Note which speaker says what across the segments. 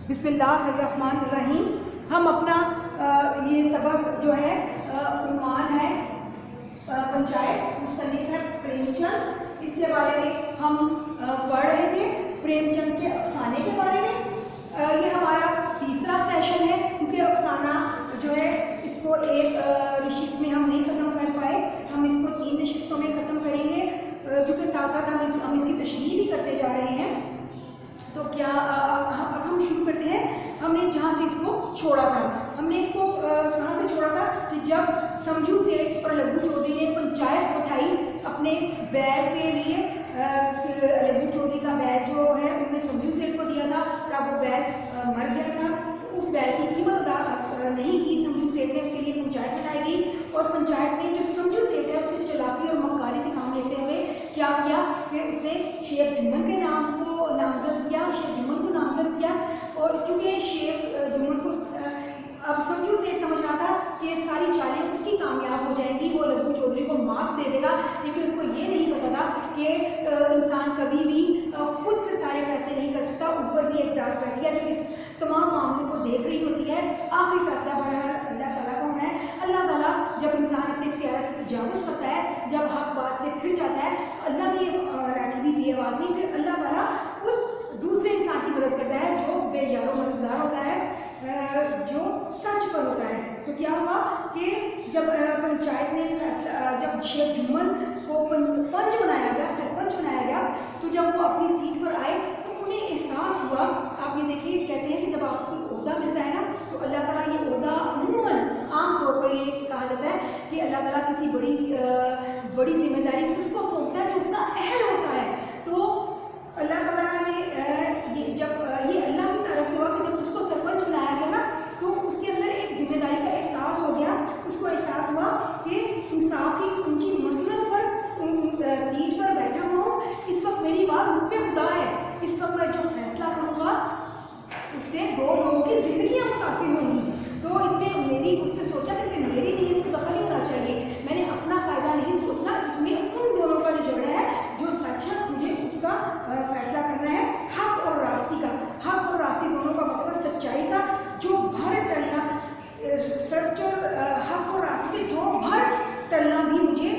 Speaker 1: بسم اللہ الرحمن الرحیم. ہم اپنا یہ سبق جو ہے عنوان ہے پنچایت، مصنف ہے پریم چند. اس کے بارے میں ہم پڑھ رہے تھے پریم چند کے افسانے کے بارے میں. یہ ہمارا تیسرا سیشن ہے کیونکہ افسانہ جو ہے اس کو ایک نشست میں ہم نہیں ختم کر پائے. ہم اس کو 3 نشستوں میں ختم کریں گے جو کہ ساتھ ساتھ ہم اس کی تشریح بھی کرتے جا رہے ہیں. تو کیا اب ہم شروع کرتے ہیں. ہم نے جہاں سے اس کو چھوڑا تھا، ہم نے اس کو کہاں سے چھوڑا تھا کہ جب سمجھو سیٹھ اور لگو چودھری نے پنچایت بٹھائی اپنے بیل کے لیے. لگو چودھری کا بیل جو ہے انہوں نے سمجھو سیٹھ کو دیا تھا اور اب وہ بیل مر گیا تھا. تو اس بیل کی قیمت ادا نہیں کی سمجھو سیٹھ نے، اس کے لیے پنچایت بٹھائی گئی. اور پنچایت نے جو سمجھو سیٹھ ہے اس نے چلاکی اور مکاری سے کام لیتے ہوئے کیا کیا کہ اس نے شیخ جمن کے نام کو نامزد کیا، شیخ جمن کو نامزد کیا. اور چونکہ شیخ جمن کو اب سمجھو سے سمجھ رہا تھا کہ ساری چالیں اس کی کامیاب ہو جائیں گی، وہ لگو چودھری کو مات دے دے گا. لیکن اس کو یہ نہیں پتا تھا کہ انسان کبھی بھی خود سے سارے فیصلے نہیں کر سکتا. اوپر بھی ایک ذات بیٹھی ہے جو اس تمام معاملے کو دیکھ رہی ہوتی ہے. آخری فیصلہ بہرحال اللہ تعالیٰ کا ہونا ہے. اللہ تعالیٰ جب انسان اپنے اختیارات سے تجاوز کرتا ہے، جب حق بات سے پھر جاتا ہے، اللہ کی لاٹھی بھی بے آواز نہیں، پھر اللہ تعالیٰ اس دوسرے انسان کی مدد کرتا ہے جو بے یار و مددگار ہوتا ہے، جو سچ پر ہوتا ہے. تو کیا ہوا کہ جب پنچایت نے فیصلہ، جب شیخ جمن کو پنچ بنایا گیا، سرپنچ بنایا گیا، تو جب وہ اپنی سیٹ پر آئے تو انہیں احساس ہوا. آپ یہ دیکھیے، کہتے ہیں کہ جب آپ کو عہدہ ملتا ہے نا تو اللہ تعالیٰ یہ عہدہ عموماً عام طور پر یہ کہا جاتا ہے کہ اللہ تعالیٰ کسی بڑی ذمہ داری اس کو سونپتا ہے جو اس کا اہل ہوتا ہے. تو اللہ تعالیٰ نے جب یہ اللہ کی طرف سے ہوا کہ جب اس کو سرپنچ بنایا گیا نا تو اس کے اندر ایک ذمہ داری کا احساس ہو گیا. اس کو احساس ہوا کہ انصاف کی اونچی مسند پر سیٹ پر بیٹھا ہوا ہوں، اس وقت میری بات ان پہ خدا ہے. اس وقت میں جو فیصلہ کروں گا اس سے 2 لوگوں کی زندگیاں متاثر ہوں گی. تو اس نے سوچا کہ اس میں میری نیت کو دخل نہیں ہونا چاہیے، میں نے اپنا فائدہ نہیں سوچنا، اس میں ان دونوں کا جو جھگڑا ہے، جو سچ ہے مجھے اس کا فیصلہ کرنا ہے. حق اور راستی کا، حق اور راستی دونوں کا مطلب سچائی کا جو بھر ٹلنا، سچ اور حق اور راستے سے جو بھر ٹلنا بھی مجھے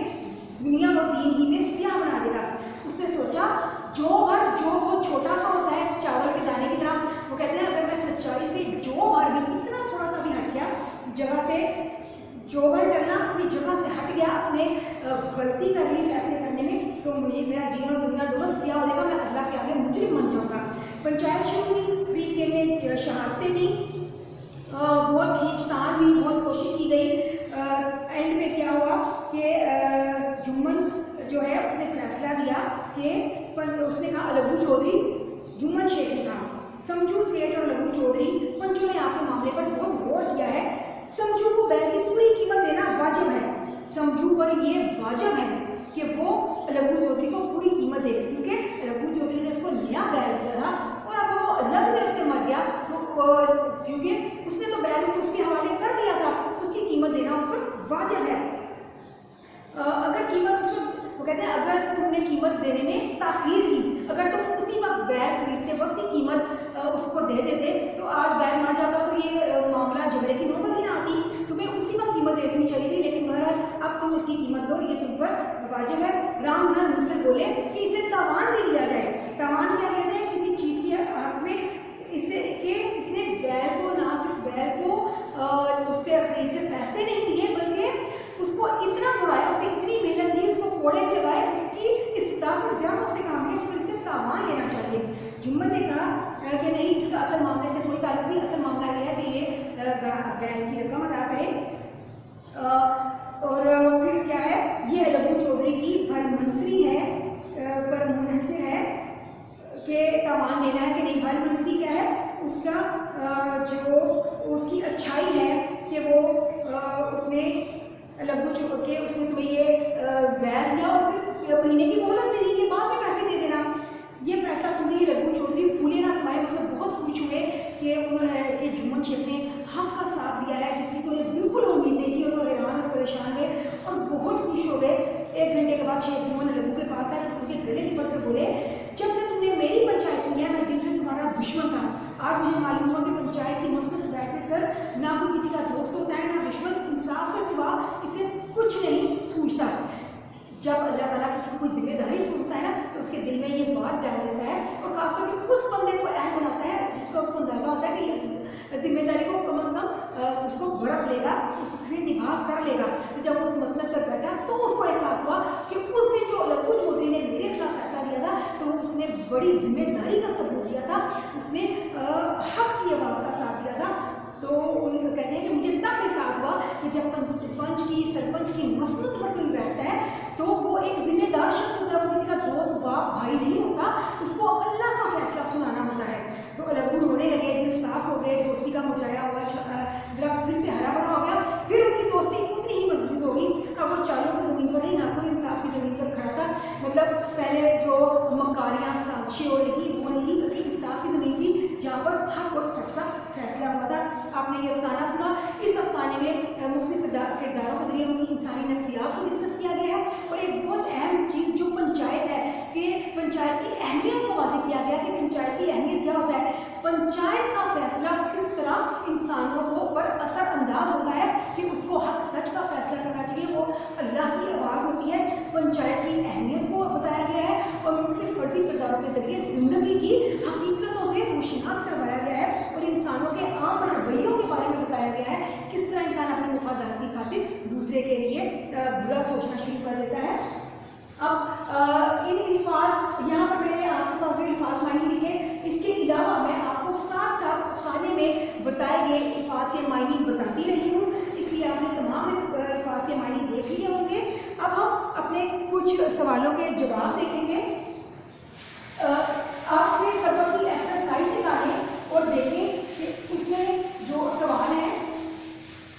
Speaker 1: دنیا اور دین ہی میں سیاہ بنا دے گا. اس نے سوچا جو وہ چھوٹا سا ہوتا ہے چاول کے دانے کی طرح. وہ کہتے ہیں اگر میں سچائی سے جو بھر بھی اتنا تھوڑا سا بھی ہٹ گیا جگہ سے، جو بھر ٹلنا اپنی جگہ سے ہٹ گیا، اپنے غلطی کر لی فیصلے کرنے میں، تو مجھے میرا دین اور دنیا دونوں سیاہ ہو جائے گا، میں اللہ کے آگے مجرم بن جاؤں گا. پنچایت شروع ہوئی، طریقے میں شہادتیں دیں، بہت کھینچ تان ہوئی، بہت کوشش کی گئی. اینڈ میں کیا ہوا کہ جمن جو ہے اس نے فیصلہ دیا کہ اس نے کہا لگو چودھری، جمن شیخ نے کہا سمجھو سیٹھ اور لگو چودھری پنچوں نے آپ کے معاملے پر بہت غور کیا ہے. سمجھو کو بیل کی پوری قیمت دینا واجب ہے. سمجھو پر یہ واجب ہے کہ وہ لگو چودھری کو پوری قیمت دے، کیونکہ لگو چودھری نے اس کو نیا بیل دیا تھا اور اب وہ اللہ کی طرف سے مر گیا تو کیونکہ اس نے تو بیل کو اس کے حوالے کر دیا تھا، اس کی قیمت دینا اس پر واجب ہے. اگر قیمت اس وقت، وہ کہتے ہیں اگر تم نے قیمت دینے میں تاخیر کی، اگر تم اسی وقت بیل خریدتے وقت ہی قیمت اس کو دے دیتے تو آج بیل مر جاتا تو یہ معاملہ جھگڑے کی نوبت ہی نہ آتی. تمہیں اسی وقت قیمت دے دینی چاہیے تھی، لیکن بہرحال اب تم اس کی قیمت دو، یہ تم پر واجب ہے. رام دھن مصر بولے کہ اسے تاوان بھی لیا جائے. تاوان کیا لیا جائے؟ کسی چیز کے حق میں اسے کہ اس نے بیل کو، نہ صرف بیل کو اس سے خرید کے پیسے نہیں دیے بلکہ اس کو اتنا دوڑایا، اسے اتنی محنت لی، اس کو کوڑے بھی لگائے، اس کی استطاعت سے زیادہ اس سے کام کیا، اس کو اس سے تاوان لینا چاہیے. جمن نے کہا کہ نہیں، اس کا اصل معاملے سے کوئی تعلق نہیں، اصل معاملہ یہ ہے کہ یہ بیل کی رقم ادا کرے. اور پھر کیا ہے، یہ لگو چودھری کی بھل منصری ہے، پر منحصر ہے کہ تاوان لینا ہے کہ نہیں. بھل منصری کیا ہے؟ اس کا جو اس کی اچھائی ہے کہ وہ اس نے لگو کے اس نے تمہیں یہ بیل دیا اور پھر مہینے کی مہلت بھی دی کہ بعد میں پیسے دے دینا. یہ فیصلہ سن کے لگو چودھری پھولے نہ سمائے، مطلب بہت خوش ہوئے کہ انہوں نے کہ جمن شیخ نے حق کا ساتھ دیا ہے جس کی انہیں بالکل امید نہیں تھی، اور وہ حیران اور پریشان ہوئے اور بہت خوش ہو گئے. 1 گھنٹے کے بعد شیخ جمن لگو کے پاس آئے، ان کے گلے لپٹ کر بولے جب سے تم نے میری پنچایت کی ہے میں دل سے تمہارا دشمن تھا، آج مجھے معلوم ہوا कोई जिम्मेदारी सुनता है ना तो उसके दिल में ये बात डाल देता है, और खासतौर पे उस बंदे को अहम बनाता है जिसका उसको अंदाजा होता है कि इस जिम्मेदारी को कम से कम उसको बरत लेगा, उससे निभा कर लेगा। तो जब उस मसलक पर बैठा तो उसको एहसास हुआ कि उस दिन जो लक्कू चौधरी ने मेरे खिलाफ फैसला दिया था तो उसने बड़ी जिम्मेदारी का सबूत दिया था, उसने हक की आवाज़ का साथ दिया था। तो उन्हें कहते हैं कि मुझे तब एहसास हुआ कि जब पंच की सरपंच की मसलत पर कोई बैठता है तो वो एक जिम्मेदार शख्स होता है, वो किसी का दोस्त बाप भाई नहीं होता, उसको अल्लाह का फैसला सुनाना होता है। तो लग्गू रोने लगे, दिल साफ हो गए, दोस्ती का मुरझाया हुआ दरख्त फिर से हरा भरा हो गया, फिर उनकी दोस्ती उतनी ही मजबूत हो गई। अब वो चालों की ज़मीन पर नहीं, नाखुन इंसाफ की ज़मीन पर खड़ा था। मतलब पहले जो मकारियाँ साजिशें हो रही थी वो नहीं थी, बल्कि इंसाफ की ज़मीन थी जहाँ पर हक और सच का फैसला हुआ था। आपने ये अफसाना सुना, इस अफसाने में मुख्तलिफ किरदारों के जरिए उनकी इंसानी नफ्सियात को डिस्कस किया गया है, और एक बहुत अहम चीज़ जो पंचायत है कि पंचायत की अहमियत को वाज़ेह किया गया कि पंचायत की अहमियत क्या होता है, पंचायत का फैसला किस तरह इंसानों को पर असर अंदाज होता है कि उसको हक सच का फैसला करना चाहिए, वो अल्लाह की आवाज़ होती है। पंचायत की अहमियत को बताया गया है और मुख्तलिफ फर्जी किरदारों के जरिए ज़िंदगी की हकीकतों से रोशनास करवाया गया है, और इंसानों के आम रवैयों के बारे में बताया गया है, किस तरह इंसान अपने मुफादात की खातिर दूसरे के लिए बुरा सोचना शुरू कर देता है। अब इन अल्फाज यहाँ पर मैंने आपके पास जो अल्फाज मायने लिखे, इसके अलावा मैं आपको साथ साथ अफसाने में बताए गए अल्फाज के मायने बताती रही हूँ, इसलिए आपने तमाम अल्फाज के मायने देख लिए होंगे। अब हम अपने कुछ सवालों के जवाब देखेंगे। आपने सबक की एक्सरसाइज निकालें और देखें कि उसमें जो सवाल हैं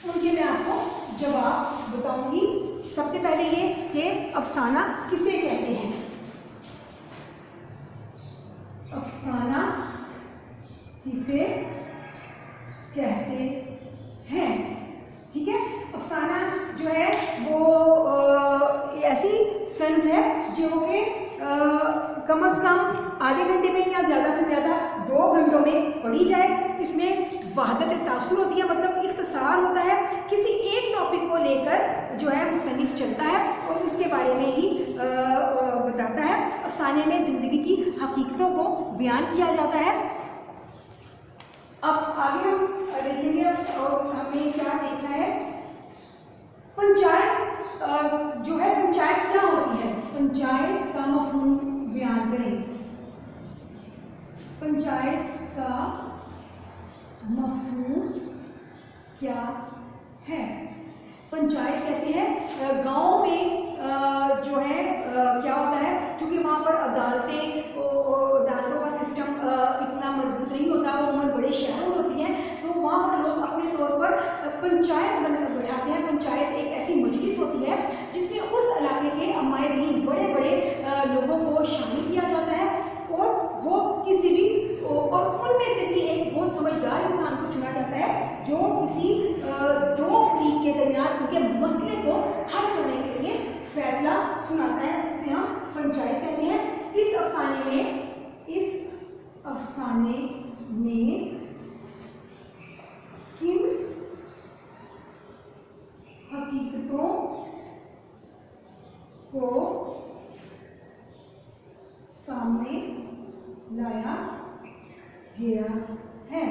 Speaker 1: उनके मैं आपको जवाब बताऊंगी। सबसे पहले ये कि अफसाना किसे कहते हैं। अफसाना किसे कहते हैं, ठीक है। अफसाना जो है वो ऐसी सनफ है जो कि कम अज़ कम आधे घंटे में या ज़्यादा से ज़्यादा 2 घंटों में पढ़ी जाए। इसमें वहदत तासुर होती है, मतलब इख्तिसार होता है, किसी एक टॉपिक को लेकर जो है मुसन्निफ चलता है और उसके बारे में ही बताता है। अफसाने में ज़िंदगी की हकीकतों को बयान किया जाता है। अब आगे हम देखेंगे और हमें क्या देखना है। पंचायत जो है, पंचायत क्या होती है, पंचायत का मफ़हूम बयान करें। पंचायत का मफ़हूम क्या है। पंचायत कहते हैं गांव में जो है क्या होता है, क्योंकि वहाँ पर अदालतों का सिस्टम इतना मजबूत नहीं होता, वो उम्र बड़े शहरों में होती हैं, तो वहाँ पर लोग अपने तौर पर पंचायत बैठाते हैं। पंचायत एक ऐसी मजलिस होती है जिसमें उस इलाके के अमायदीन बड़े बड़े लोगों को शामिल किया जाता है, और वो किसी भी और उनमें से भी एक बहुत समझदार इंसान को चुना जाता है जो किसी 2 फरीक के दरमियान उनके मसले को हल करने के लिए फैसला सुनाता है, उसे हम पंचायत कहते हैं। इस अफसाने में किन हकीकतों को सामने लाया गया है।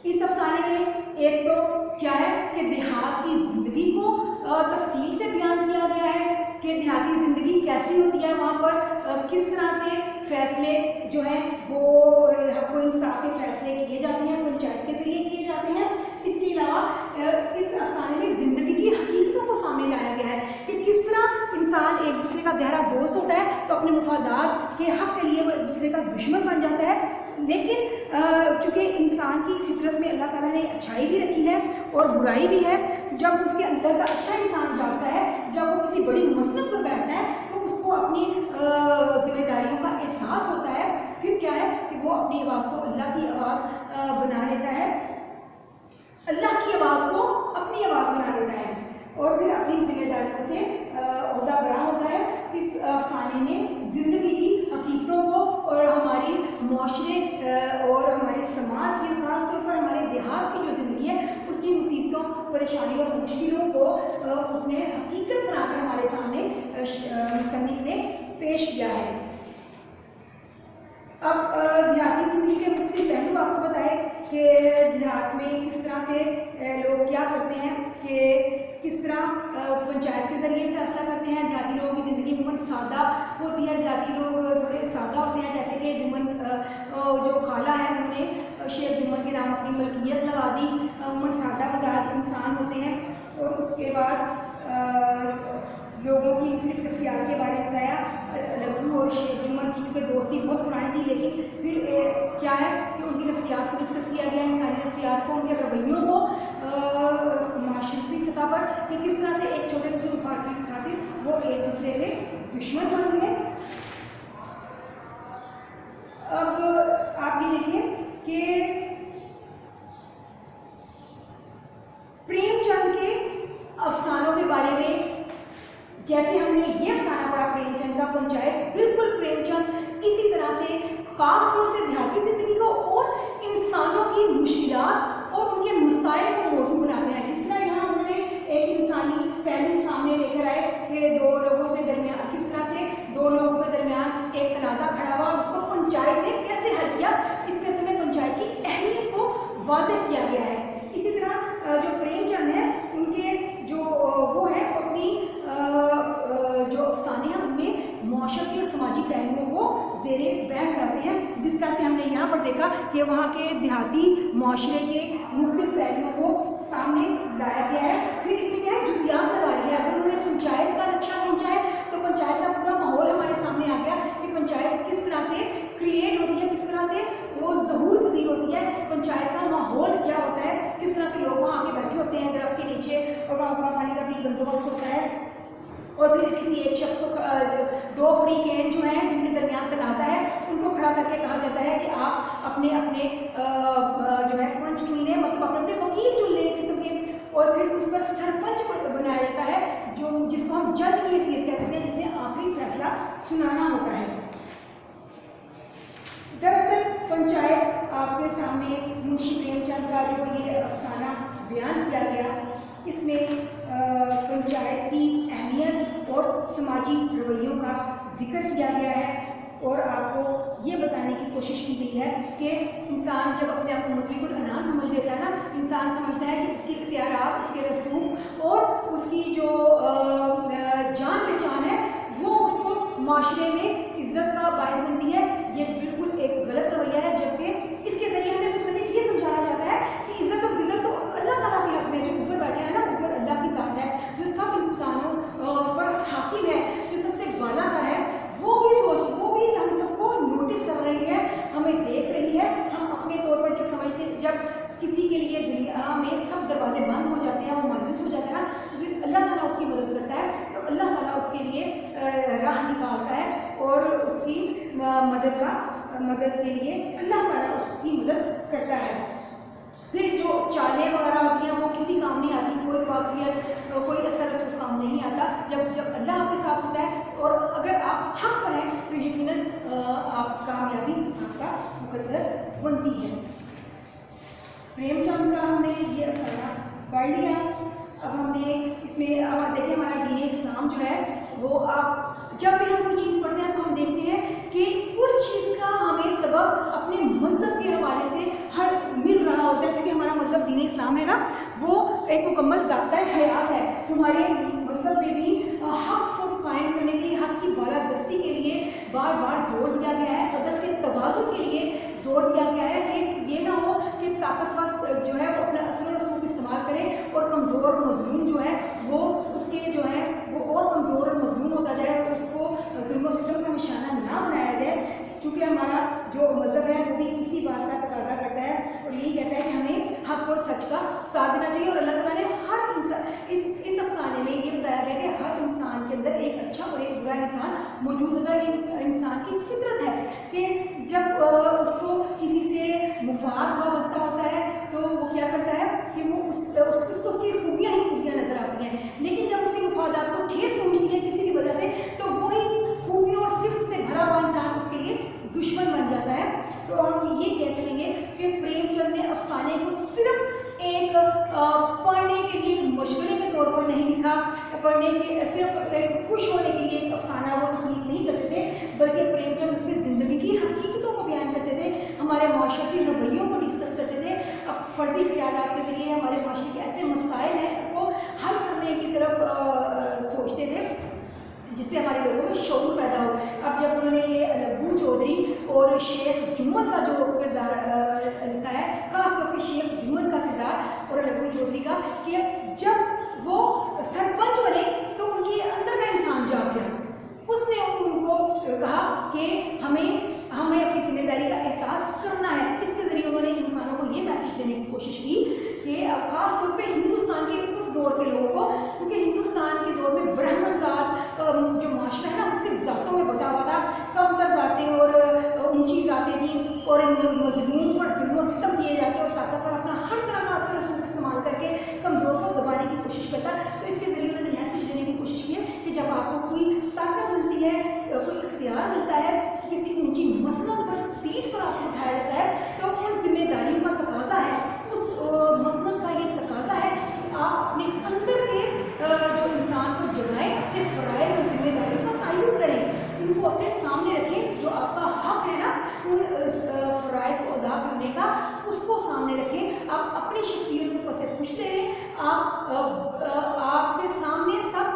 Speaker 1: इस अफसाने में एक तो क्या है कि देहात की जिंदगी को तफसील से बयान किया गया है कि देहाती ज़िंदगी कैसी होती है, वहाँ पर किस तरह से फैसले जो हैं वो हक़ व इंसाफ के फैसले किए जाते हैं, पंचायत के जरिए किए जाते हैं। इसके अलावा इस अफसाने में ज़िंदगी की हकीकतों को सामने लाया गया है कि किस तरह इंसान एक दूसरे का गहरा दोस्त होता है तो अपने मुफादात के हक़ के लिए वो एक दूसरे का दुश्मन बन जाता है, लेकिन चूँकि इंसान की फितरत में अल्लाह ताला ने अच्छाई भी रखी है और बुराई भी है, जब उसके अंदर का अच्छा इंसान जागता है, जब वो किसी बड़ी मसलत पर बैठता है तो उसको अपनी जिम्मेदारियों का एहसास होता है। फिर क्या है कि वो अपनी आवाज़ को अल्लाह की आवाज़ बना लेता है, अल्लाह की आवाज़ को अपनी आवाज़ बना लेता है और फिर अपनी जिम्मेदारियों से ओहदा बरा होता है। इस अफसाने में ज़िंदगी की हकीकतों को और हमारी माशरे और हमारे समाज की, खास तौर पर हमारे देहात की जो ज़िंदगी है उसकी मुसीबतों, परेशानियों और मुश्किलों को उसने हकीकत बनाकर हमारे सामने मुसन्निफ ने पेश किया है। अब देहाती ज़िंदगी के मुख्तलिफ पहलू आपको बताए कि देहात में किस तरह से लोग क्या करते हैं, कि किस तरह पंचायत के ज़रिए फैसला करते हैं। देहाती लोगों की ज़िंदगी अमूमन सादा होती है, देहाती लोग थोड़े सादा होते हैं। जैसे कि जुम्मन जो खाला है उन्होंने शेख जुम्मन के नाम अपनी मलकियत लगा दी। अमूमन सादा मिजाज इंसान होते हैं। और उसके बाद लोगों की मुख्तलिफ नफ्सियात के बारे में बताया। लघु और शेख जुम्मन की चूँकि दोस्ती बहुत पुरानी थी, लेकिन फिर क्या है कि उनकी नफ्सियात को डिस्कस किया गया, इंसानी नफ्सियात को, उनके रवैयों को माशरती सतह पर, कि किस तरह से एक छोटे से मुखात की खातिर वो एक दूसरे के दुश्मन बन गए। अब आप ये देखिए कि प्रेमचंद के अफसानों के बारे में, जैसे हमने ये अफसाना पढ़ा प्रेमचंद का पंचायत, बिल्कुल प्रेमचंद इसी तरह से खास तौर से देहाती जिंदगी को और इंसानों की मुश्किलात और उनके मसाइल को मौजू बनाते हैं। जिस तरह यहाँ उन्होंने एक इंसानी पहलू सामने लेकर आए कि दो लोगों के दरमियान, किस तरह से दो लोगों के दरमियान एक तनाज़ा खड़ा हुआ, उसको पंचायत ने कैसे हल किया, इसमें से पंचायत की अहमियत को वाज़ेह किया गया है। इसी तरह जो प्रेमचंद है उनके जो वो है अपनी जो अफसाने हैं उनमें माशरती और समाजी पहलुओं को ज़ेरे बहस लाते हैं। जिस तरह से हमने यहाँ पर देखा कि वहाँ के देहाती माशरे के मुख्तलिफ पहलुओं को सामने लाया गया है। फिर इसमें क्या है, जुज़ियात लगाया गया। अगर उन्होंने पंचायत का नक्शा खींचा है तो पंचायत का पूरा माहौल हमारे सामने आ गया कि पंचायत किस तरह से क्रिएट होती है, किस तरह से वो ज़हूर पजीर होती है, पंचायत का माहौल क्या होता है, किस तरह से लोग वहाँ आके बैठे होते हैं दरख्त के नीचे और वहाँ अपना पानी का भी बंदोबस्त होता है। और फिर किसी एक शख्स को दो फ्रीकेन जो हैं जिनके दरमियान तनाज़ा है उनको खड़ा करके कहा जाता है कि आप अपने अपने जो है पंच चुन लें, मतलब अपने अपने वकील चुन लें किस्म के। और फिर उस पर सरपंच बनाया जाता है जो जिसको हम जज की हैसियत कह सकते हैं, जिसने आखिरी फैसला सुनाना होता है। दरअसल पंचायत आपके सामने मुंशी प्रेमचंद का जो ये अफसाना बयान किया गया, इसमें पंचायत की अहमियत और समाजी रवैयों का जिक्र किया गया है। और आपको ये बताने की कोशिश की गई है कि इंसान जब अपने आप को मुतलिकुल अनान समझ लेता है ना, इंसान समझता है कि उसकी इख्तियारात, उसके रसूख और उसकी जो जान पहचान है वो उसको माशरे में इज्जत का बायस बनती है। ये बिल्कुल एक गलत रवैया है, जबकि इसके ज़रिए हमें मुसन्निफ ये समझाना चाहता है कि इज्जत और ज़िल्लत तो अल्लाह ताला के हक़ में, जो ऊपर बैठे हैं ना, ऊपर अल्लाह की ज़ात है जो सब इंसानों पर हाकिम है, जो सबसे बालातर है, वो भी हम सबको नोटिस कर रही है, हमें देख रही है। हम अपने तौर पर जब समझते, जब किसी के लिए दुनिया में सब दरवाजे बंद हो जाते हैं, वो मायूस हो जाता है ना, तो फिर अल्लाह ताला उसकी मदद करता है। तो अल्लाह ताला उसके लिए राह निकालता है और उसकी मदद के लिए अल्लाह ताला उसकी मदद करता है। फिर जो चालें वगैरह होती हैं वो किसी काम नहीं आती, कोई वाकफियत कोई असर उसको काम नहीं आता जब अल्लाह आपके साथ होता है। और अगर आप हक पर हैं तो यकीनन आप कामयाबी आपका मुकद्दर बनती है। प्रेमचंद का हमने ये अफसाना पढ़ लिया। अब हमने इसमें देखिए हमारा दीन इस्लाम जो है वो आप जब भी हम कोई चीज़ पढ़ते हैं तो हम देखते हैं कि उस चीज़ का हमें सबब अपने मज़हब के हवाले से हर मिल रहा होता है, क्योंकि हमारा मज़हब दीन इस्लाम है ना, वो एक मुकम्मल ज़ाब्ता हयात है। तुम्हारे मज़हब में भी हक़ को कायम करने के लिए, हक़ की बालादस्ती के लिए बार बार जोर दिया गया है, अदल के तवाज़ुन के लिए जोर दिया गया है कि ये ना हो कि ताकतवर जो है वो अपना असर रसूख इस्तेमाल करे और कमज़ोर मज़लूम जो है वो उसके जो है वो और कमज़ोर और मज़लूम होता जाए और उसको जुल्म सितम का निशाना ना बनाया जाए। चूँकि हमारा जो मज़हब है वो भी इसी बात का तकाज़ा करता है और यही कहता है कि हमें हक़ और सच का साथ देना चाहिए। और अल्लाह ताला ने हर इंसान इस अफसाने में ये बताया गया कि हर इंसान के अंदर एक अच्छा और एक बुरा इंसान मौजूद होता है। इंसान की फितरत है कि जब उसको किसी से मुफाद वाबस्ता होता है तो वो क्या करता है कि वो उसको उसकी खूबियाँ ही खूबियाँ नज़र आती हैं, लेकिन जब उसके मुफादात को ठेस पहुँचती है किसी भी वजह से तो वही खूबियों और सिफ्त से भरा हुआ इंसान उसके लिए दुश्मन बन जाता है। तो हम ये कह सकेंगे कि प्रेमचंद ने अफसाने को सिर्फ एक पढ़ने के लिए मशवरे के तौर पर नहीं लिखा, पढ़ने के सिर्फ खुश होने के लिए एक अफसाना वो तख्लीक नहीं करते थे, बल्कि प्रेमचंद उसमें ज़िंदगी की हकीकतों को बयान करते थे, हमारे माशरती रवैयों को डिस्कस करते थे, अब फर्दी ख्यालात के ज़रिए हमारे माशरे के ऐसे मसाइल हैं को हल करने की तरफ सोचते थे जिससे हमारे लोगों में शऊर पैदा हो। अब जब उन्होंने ये लघु चौधरी और शेख जुम्मन का जो किरदार लिखा है, खासतौर पर शेख जुम्मन का किरदार और लघु चौधरी का, कि जब वो सरपंच बने तो उनके अंदर का इंसान जाग गया, उसने उनको कहा कि हमें अपनी जिम्मेदारी का एहसास करना है। इसके ज़रिए उन्होंने इंसानों को ये मैसेज देने की कोशिश की कि खास तौर पे हिंदुस्तान के उस दौर के लोगों को, क्योंकि हिंदुस्तान के दौर में ब्राह्मण जात जो माशरा है ना मुख्तलिफ ज़ातों में बटा हुआ था, कम तर ज़ातें और ऊंची ज़ातें थी और मजलूम पर ज़ुल्म सितम किए जाते और ताकतवर अपना हर तरह का असर रसूख इस्तेमाल करके कमज़ोर को दबाने की कोशिश करता। तो इसके ज़रिए उन्होंने मैसेज देने की कोशिश की है कि जब आपको कोई ताकत मिलती है, कोई इख्तियार मिलता है, किसी ऊंची मसनद पर सीट पर आपको उठाया जाता है, तो उन जिम्मेदारियों का तकाजा है, उस मसनद का ये तकाजा है कि आप अपने अंदर के जो इंसान को जगाएं, अपने फ़राइज़ और जिम्मेदारियों का तयन करें, उनको अपने सामने रखें, जो आपका हक है ना उन फ़राइज़ को अदा करने का, उसको सामने रखें। आप अपनी शख्सियत को पसे पूछते रहें, आपके सामने सब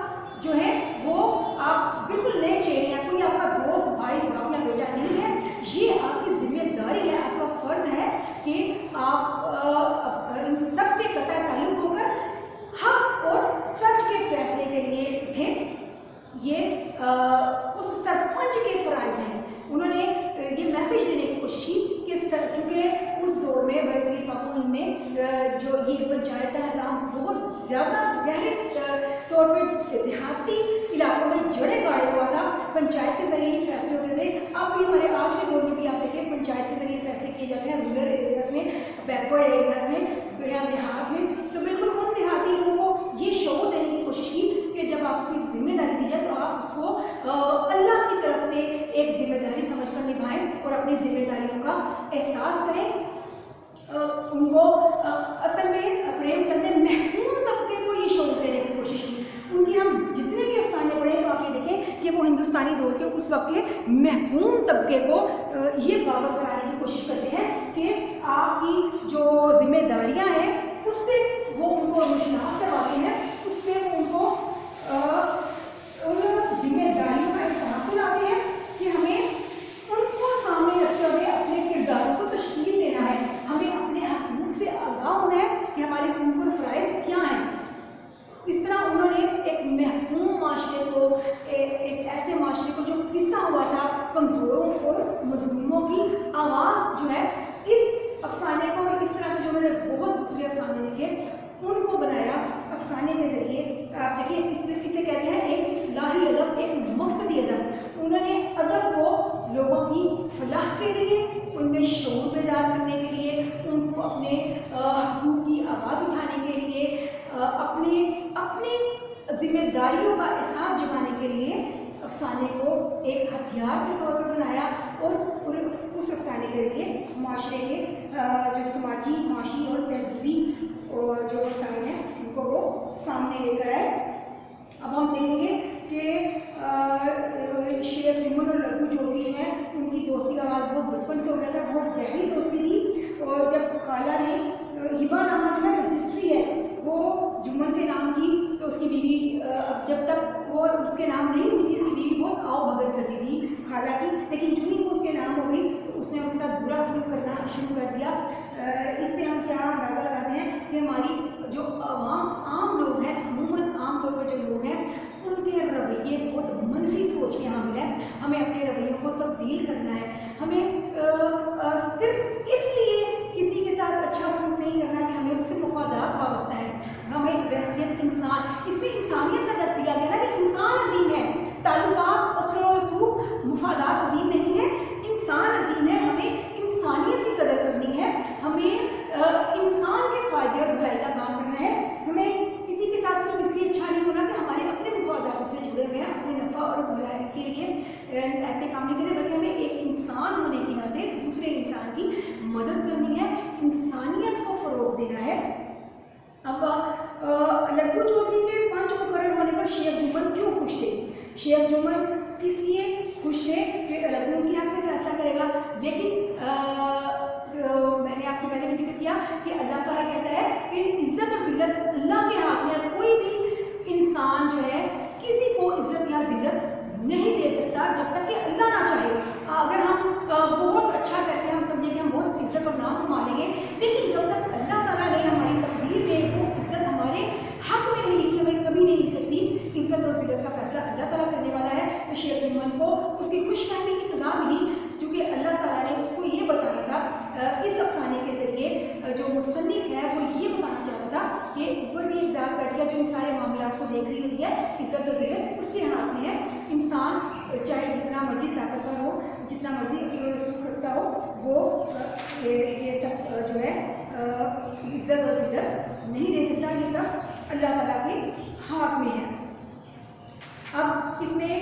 Speaker 1: जो है वो आप बिल्कुल नए चेहरे हैं, कोई आपका दोस्त भाई बाप या बेटा नहीं है, ये आपकी जिम्मेदारी है, आपका फ़र्ज़ है कि आप सबसे कतई ताल्लुक़ होकर हक और सच के फैसले के लिए उठें। ये उस सरपंच के फ़राइज़ हैं। उन्होंने ये मैसेज देने की कोशिश की कि चूँकि उस दौर में बरसगीर पाक में जो ये पंचायत का निज़ाम बहुत ज़्यादा गहरे तौर पर देहाती इलाकों में जड़े गाड़े हुआ था, पंचायत के ज़रिए ही फैसले होते थे। अब भी हमारे आज के दौर में भी आप देखें पंचायत के ज़रिए फैसले किए जाते हैं, रूरल एरियाज़ में, बैकवर्ड एरियाज़ में या देहात में। तो बिल्कुल उन देहाती लोगों को ये शऊर देने की कोशिश की कि जब आपको कोई जिम्मेदारी दी जाए तो आप उसको अल्लाह की तरफ से एक जिम्मेदारी समझकर निभाएं और अपनी जिम्मेदारियों का एहसास करें। उनको असल में प्रेमचंद ने महकूम तबके को ये शऊर देने की कोशिश की। उनके हम जितने भी अफसाने पढ़े तो आप ये देखें कि वो हिंदुस्तानी दौर के उस वक्त के महकूम तबके को ये बावर कराने की कोशिश करते हैं कि आपकी जो जिम्मेदारियां हैं उससे वो उनको मुशनास करवाते हैं, उससे वो उनको उन जिम्मेदारियों का एहसास दिलाते हैं कि हमें उनको सामने रखते हुए अपने किरदारों को तश्कील देना है, हमें अपने हकूक़ से आगाह होना है कि हमारे हकूक़ और फ़राइज़ क्या हैं। इस तरह उन्होंने एक महकूम माशरे को, एक ऐसे माशरे को जो पिसा हुआ था, कमज़ोरों और मज़लूमों की आवाज़ जो है, इस अफसाने को और इस तरह के जो उन्होंने बहुत दूसरे अफसाने लिखे उनको बनाया अफसाने के ज़रिए। आप देखिए इसे कहते हैं एक इस्लाही अदब, एक मकसदी अदब। उन्होंने अदब को लोगों की फलाह के लिए, उनमें शऊर बेदार करने के लिए, उनको अपने हकूक़ की आवाज़ उठाने के लिए, अपनी जिम्मेदारियों का एहसास जगाने के लिए अफसाने को एक हथियार के तौर पर बनाया और उस अफसाने के ज़रिए माशरे के जो समाजी, माशी और तहजीबी और जो मसाइल हैं उनको वो सामने लेकर आए। अब हम देखेंगे कि शेख जुम्मन और लघु चौधरी जो हैं उनकी दोस्ती का आगाज़ बहुत बचपन से हो गया था, बहुत गहरी दोस्ती थी। और जब खाला ने हिबा नामा जो है रजिस्ट्री है वो जुम्मन के नाम की, तो उसकी बीवी अब जब तक वो उसके नाम नहीं हुई थी, उसकी बीवी बहुत आओ भगत करती थी खाला की, लेकिन जो ही वो उसके नाम हो गई तो उसने उनके साथ बुरा सलूक करना शुरू कर दिया। इससे हम क्या अंदाज़ा लगाते हैं कि हमारी जो आम लोग हैं, अमूमन आम तौर पर जो लोग हैं, उनके रवैये बहुत मनफी सोच के हामिल है। हमें अपने रवैयों को तब्दील करना है, हमें सिर्फ इसलिए किसी के साथ अच्छा सलूक नहीं करना कि हमें उससे मुफादात वाबस्ता है। हमें वहसियत इंसान, इसमें इंसानियत का दर्ज दिया गया ना कि इंसान अजीम है, ताल्लुकात असर मुफादात अजीम नहीं है, इंसान अजीम है। हमें इंसानियत की कदर करनी है, हमें इंसान के फ़ायदे और भलाई का काम करना है। हमें किसी के साथ सिर्फ इसलिए अच्छा नहीं होना कि हमारे अपने मुफादातों से जुड़े हुए हैं, अपने नफ़ा और भलाई के लिए ऐसे काम नहीं करें, बल्कि हमें एक इंसान होने के नाते दूसरे इंसान की मदद करनी है, इंसानियत को फ़रोग़ देना है। अब लघु चौधरी के 5 मुकर्रर होने पर शेख जुम्मन क्यों खुश थे? शेख जुम्मन इसलिए खुश थे कि रब उनके हक में फैसला करेगा। लेकिन मैंने आपसे पहले भी जिक्र किया कि अल्लाह ताला कहता है कि इज्जत और जिल्लत अल्लाह के हाथ में है। कोई भी इंसान जो है किसी को इज्जत या जिल्लत नहीं दे सकता जब तक कि अल्लाह ना चाहे। अगर हम बहुत अच्छा करके हम समझे कि हम बहुत इज्जत और नाम कमा लेंगे, लेकिन जब तक अल्लाह ताला ने हमारी तकदीर में वो इज्जत हमारे हक में नहीं लिखी, हमें कभी नहीं मिल सकती। इज्जत और जिल्लत का फैसला अल्लाह ताला करने वाला है। तो शेख जुम्मन को उसकी खुशफहमी की सज़ा मिली, क्योंकि अल्लाह ताला ने उसको ये बताना था। इस अफसाने के ज़रिए जो मुसन्निफ है वो ये बताना चाहता था कि ऊपर भी एक ज़ात बैठ गया जो इन सारे मामलात को देख रही होती है, इज्जत और जिल्लत उसके हाथ में है। इंसान चाहे जितना मर्जी ताकतवर हो, जितना मर्जी असर रसूख रखता हो, वो ये सब जो है इज्जत और जिल्लत नहीं दे सकता। ये सब अल्लाह ताला के हाथ में है। अब इसमें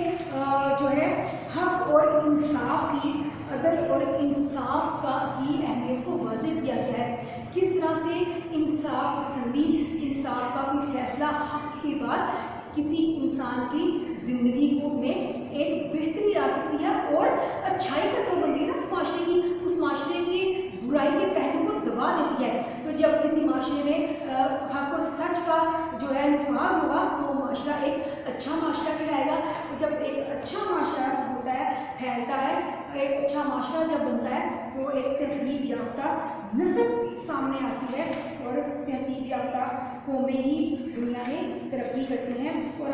Speaker 1: जो है हक और इंसाफ की, अदल और इंसाफ की अहमियत को वाज़ेह किया गया है। किस तरह से इंसाफ पसंदी, इंसाफ का कोई फैसला हक के बाद किसी इंसान की ज़िंदगी को में एक बेहतरी ला सकती है और अच्छाई का सबब बनती है ना उस माशरे की, उस माशरे की बुराई के पहलू को दबा देती है। तो जब किसी माशरे में हक और सच का जो है नफाज होगा तो माशरा एक अच्छा माशरा कहलाएगा। तो जब एक अच्छा माशरा होता है, फैलता है, एक अच्छा माशरा जब बनता है तो एक तहजीब याफ्ता नस्ल सामने आती है और तहजीब याफ्ता कौमें ही दुनिया में तरक्की करती हैं। और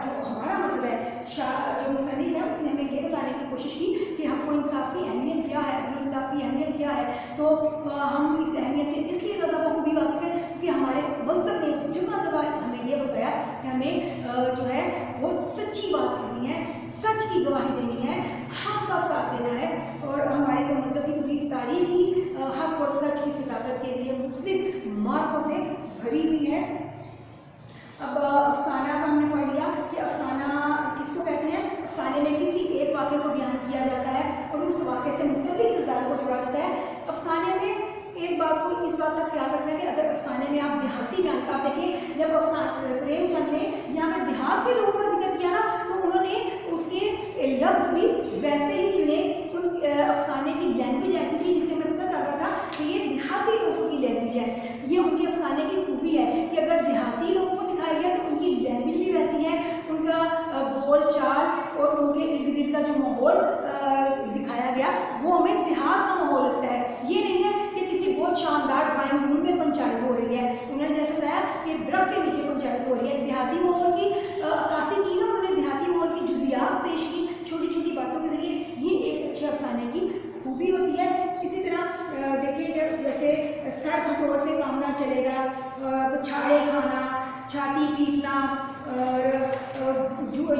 Speaker 1: जो हमारा मतलब है, जो मुसन्निफ है उसने हमें ये बताने की कोशिश की कि हमको इंसाफ की अहमियत क्या है, अपनी इंसाफ की अहमियत क्या है। तो हम इस अहमियत से इसलिए ज़्यादा बखूबी वाकिफ़ हैं कि हमारे मज़हब ने जगह जगह हमें ये बताया कि हमें जो है वो सच्ची बात करनी है, सच की गवाही देनी है, हक का साथ देना है। और हमारे जो मज़हब की पूरी तारीख ही हक और सच की सदाकत के लिए मुख्तलिफ मार्कों से भरी हुई है। अब अफसाना का हमने पढ़ लिया कि अफसाना किसको कहते हैं। अफसाने में किसी एक वाक़े को बयान किया जाता है और उस वाक़े से मुख्तलिफ किरदार को जोड़ा जाता है। अफसाने में एक बात को, इस बात का ख्याल रखना है कि अगर अफसाने में आप देहाती बयान का, आप देखिए जब प्रेमचंद ने यहाँ पे देहात के लोगों का जिक्र किया ना, तो उन्होंने उसके लफ्ज़ भी वैसे ही चुने। उन अफसाने की लैंग्वेज ऐसी थी जिससे हमें पता चल रहा था कि ये देहाती लोगों की लैंग्वेज है। ये उनके अफसाने की खूबी है कि अगर देहाती लोगों को दिखाया गया तो उनकी लैंग्वेज भी वैसी है, उनका बोल चाल और उनके इर्द गिर्द का जो माहौल दिखाया गया वो हमें देहात का माहौल लगता है। ये नहीं है कि किसी बहुत शानदार ड्राइंग रूम में पंचायत हो रही है। उन्होंने जैसे बताया कि दरख्त के नीचे पंचायत हो रही है। देहाती माहौल की अक्कासी की ना उन्होंने, देहाती माहौल की जुज़ियात पेश की छोटी छोटी बातों के ज़रिए। ये एक अच्छे अफसाने की खूबी होती है। इसी तरह देखिए जब जैसे सर फटोर से काम ना चलेगा, छाड़े खाना, छाती पीटना और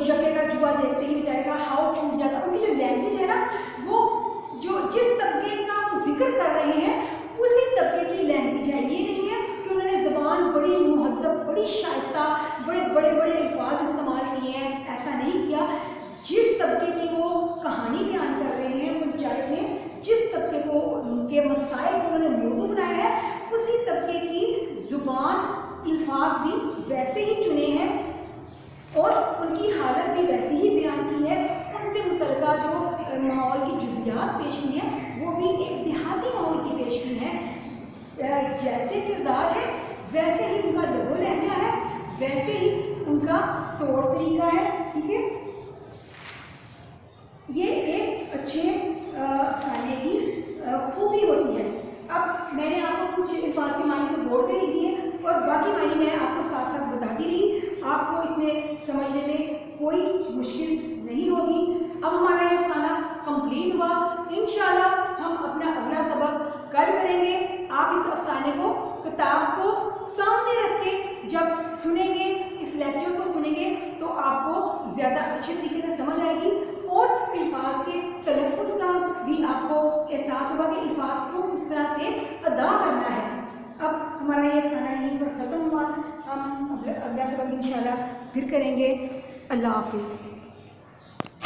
Speaker 1: यके का जुआ देखते ही बेचारे का हाव छूट जाता। उनकी जो लैंग्वेज है ना, वो जो जिस तबके का वो जिक्र कर रहे हैं उसी तबके की लैंग्वेज है। ये नहीं है कि उन्होंने ज़बान बड़ी मुहद्दब, बड़ी शाइस्ता, बड़े बड़े बड़े अल्फाज इस्तेमाल किए हैं, ऐसा नहीं किया। जिस तबके की वो कहानी बयान कर रहे हैं पंचायत में, जिस तबके को उनके मसाइल को उन्होंने मौजू बनाया है, उसी तबके की ज़ुबान, अल्फाज भी वैसे ही चुने हैं और उनकी हालत भी वैसे ही बयान की है। उनसे मुतल्लिका जो माहौल की जुज़ियात पेश की है वो भी एक देहाती माहौल की पेश की है। जैसे किरदार है वैसे ही उनका लहज़ो लहजा है, वैसे ही उनका तौर तरीका है। ठीक है, ये एक अच्छे अफसाने की खूबी होती है। अब मैंने आपको कुछ अल्फाज के मानी को बोर्ड पे लिख दिए और बाकी मानी मैं आपको साथ साथ बताती रही। आपको इसमें समझने में कोई मुश्किल नहीं होगी। अब हमारा ये अफसाना कंप्लीट हुआ। इंशाअल्लाह हम अपना अगला सबक कल करेंगे। आप इस अफसाने को, किताब को सामने रख के जब सुनेंगे, इस लेक्चर को सुनेंगे तो आपको ज़्यादा अच्छे तरीके से समझ आएगी और अल्फाज के तलफ़्फ़ुज़ का भी आपको एहसास होगा कि अल्फाज को किस तरह से अदा करना है। अब हमारा ये अफसाना यहीं पर ख़त्म हुआ। हम अगला सबक इंशाअल्लाह फिर करेंगे। अल्लाह हाफ़िज़।